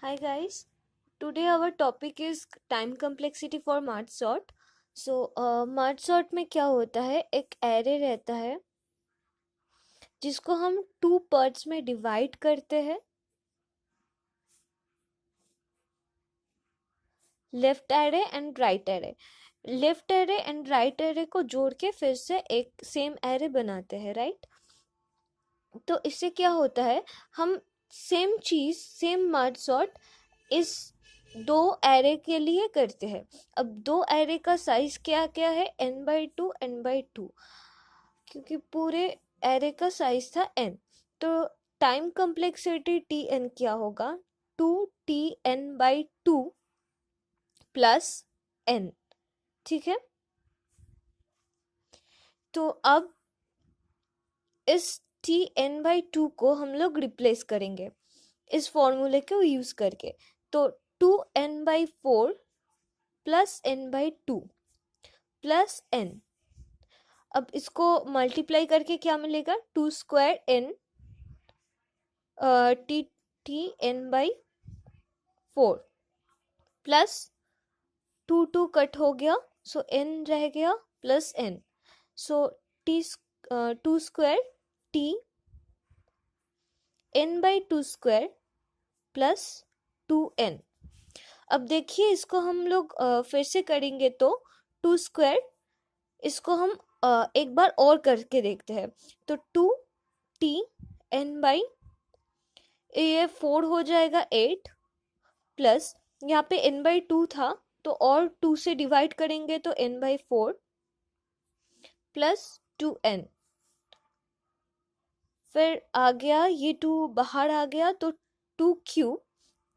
Hi guys, today our topic is time complexity for merge sort. Merge sort में क्या होता है, एक एरे रहता है जिसको हम टू पार्ट्स में डिवाइड करते हैं, left array and right array. Left array and right array को जोड़ के फिर से एक सेम एरे बनाते हैं, राइट। तो इससे क्या होता है, हम सेम चीज सेम मर्ज सॉर्ट इस दो एरे के लिए करते हैं। अब दो एरे का साइज क्या क्या है, n/2 n/2, क्योंकि पूरे एरे का साइज था n। तो टाइम कम्प्लेक्सिटी tn क्या होगा, 2tn/2 प्लस n। ठीक है, तो अब इस tn/2 को हम लोग रिप्लेस करेंगे इस फॉर्मूले को यूज करके। तो 2n/4 plus n/2 plus n। अब इसको मल्टीप्लाई करके क्या मिलेगा, 2 square n t n/4 plus 2 cut हो गया, सो n रह गया प्लस n। सो t 2 square t n/2 square plus 2n। अब देखिए इसको हम लोग फिर से करेंगे तो 2 स्क्वायर, इसको हम एक बार और करके देखते हैं। तो 2t n/, ये 4 हो जाएगा 8, प्लस यहाँ पे n/2 था तो और 2 से डिवाइड करेंगे तो n/4 प्लस 2n। फिर आ गया ये 2 बाहर आ गया तो 2 क्यूब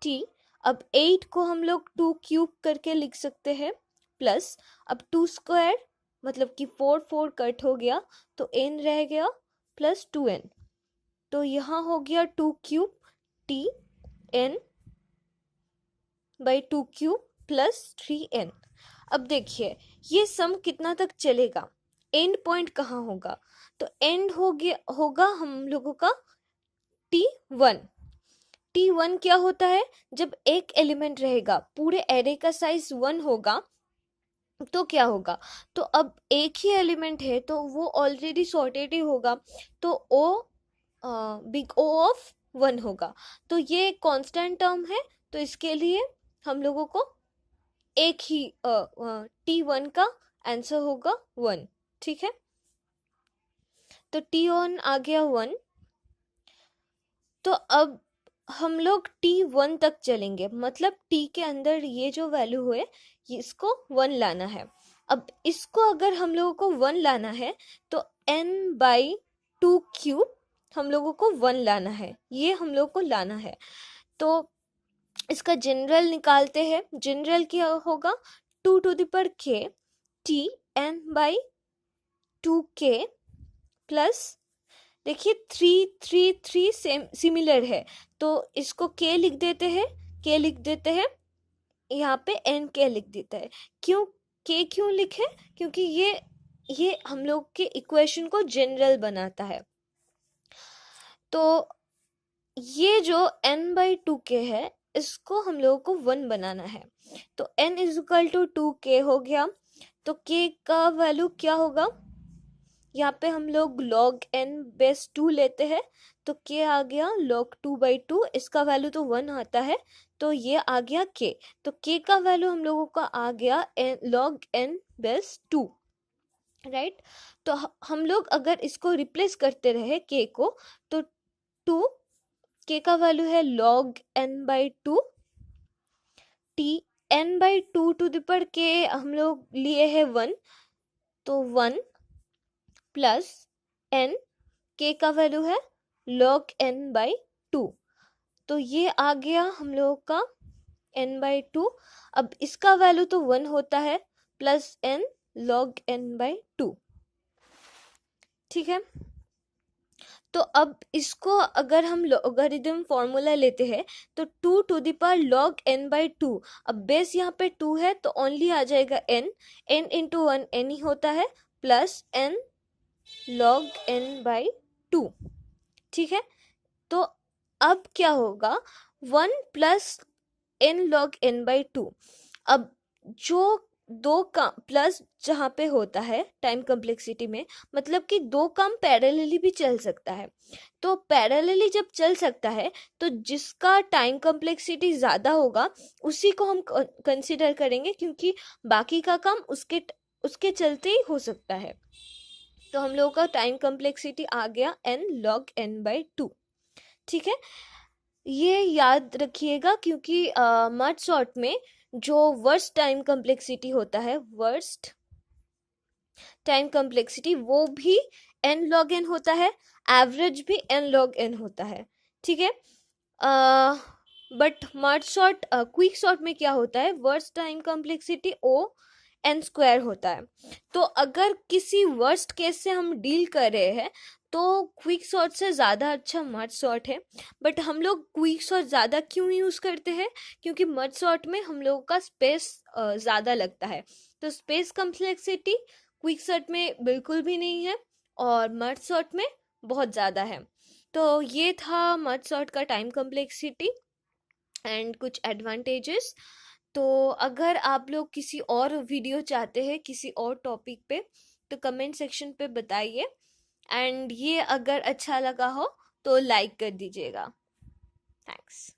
t। अब 8 को हम लोग 2 क्यूब करके लिख सकते हैं, प्लस अब 2 स्क्वायर मतलब कि 4 कट हो गया तो n रह गया प्लस 2n। तो यहाँ हो गया 2 cube t n/2 cube plus 3n। अब देखिए ये सम कितना तक चलेगा, एंड पॉइंट कहाँ होगा, तो एंड हो गया होगा हम लोगों का t1। t1 क्या होता है, जब एक एलिमेंट रहेगा पूरे एरे का साइज 1 होगा तो क्या होगा, तो अब एक ही एलिमेंट है तो वो ऑलरेडी सॉर्टेड ही होगा, तो o बिग O ऑफ 1 होगा। तो ये कांस्टेंट टर्म है, तो इसके लिए हम लोगों को एक ही t1 का आंसर होगा 1। ठीक है, तो t1 आ गया 1। तो अब हम लोग t1 तक चलेंगे, मतलब t के अंदर ये जो वैल्यू है इसको 1 लाना है। अब इसको अगर हम लोगों को 1 लाना है तो n/2 क्यूब हम लोगों को 1 लाना है, ये हम लोग को लाना है। तो इसका जनरल निकालते हैं, जनरल क्या होगा, 2k t n/2k प्लस, देखिए 3 सेम सिमिलर है तो इसको k लिख देते हैं, k लिख देते हैं, यहाँ पे n k लिख देता है। क्यों k क्यों लिखे, क्योंकि ये हम लोग के इक्वेशन को जनरल बनाता है। तो ये जो n/2k है इसको हम लोगों को 1 बनाना है, तो n is equal to 2k हो गया। तो k का वैल्यू क्या होगा, यहाँ पे हम लोग log n/2 लेते हैं, तो k आ गया log 2/2, इसका वैल्यू तो 1 आता है तो ये आ गया k। तो k का वैल्यू हम लोगों का आ गया log n/2, राइट। तो हम लोग अगर इसको रिप्लेस करते रहे k को, तो 2 k का वैल्यू है log n/2 t n/2 to the power k हम लोग लिए है 1, तो 1 प्लस n, k का वैल्यू है log n/2, तो ये आ गया हम लोगों का n/2। अब इसका वैल्यू तो 1 होता है, प्लस n log n/2। ठीक है, तो अब इसको अगर हम लॉगरिथम फॉर्मूला लेते हैं तो 2 to the power log n/2, अब बेस यहाँ पे 2 है तो ओनली आ जाएगा n इंटू 1 n ही होता है, प्लस n log n/2। ठीक है, तो अब क्या होगा, 1 plus n log n by 2। अब जो दो काम प्लस जहाँ पे होता है टाइम कम्प्लेक्सिटी में, मतलब कि दो काम पैरेलली भी चल सकता है। तो पैरेलली जब चल सकता है तो जिसका टाइम कम्प्लेक्सिटी ज़्यादा होगा उसी को हम कंसिडर करेंगे, क्योंकि बाकी का काम उसके उसके चलते ही हो सकता है। तो हम लोगों का टाइम कम्प्लेक्सिटी आ गया n log n by 2। ठीक है, ये याद रखिएगा, क्योंकि मर्ज सॉर्ट में जो वर्स्ट टाइम कम्प्लेक्सिटी होता है, वर्स्ट टाइम कम्प्लेक्सिटी, वो भी n log n होता है, एवरेज भी n log n होता है। ठीक है, but merge sort quick sort में क्या होता है, worst time complexity o n square होता है। तो अगर किसी वर्स्ट केस से हम डील कर रहे हैं तो क्विक सॉर्ट से ज़्यादा अच्छा मर्ज सॉर्ट है। बट हम लोग क्विक सॉर्ट ज़्यादा क्यों यूज़ करते हैं, क्योंकि मर्ज सॉर्ट में हम लोगों का स्पेस ज़्यादा लगता है। तो स्पेस कम्प्लेक्सिटी क्विक सॉर्ट में बिल्कुल भी नहीं है और मर्ज सॉर्ट में बहुत ज़्यादा है। तो ये था मर्ज सॉर्ट का टाइम कम्प्लेक्सिटी एंड कुछ एडवांटेजेस। तो अगर आप लोग किसी और वीडियो चाहते हैं किसी और टॉपिक पे तो कमेंट सेक्शन पे बताइए, एंड ये अगर अच्छा लगा हो तो लाइक कर दीजिएगा। थैंक्स।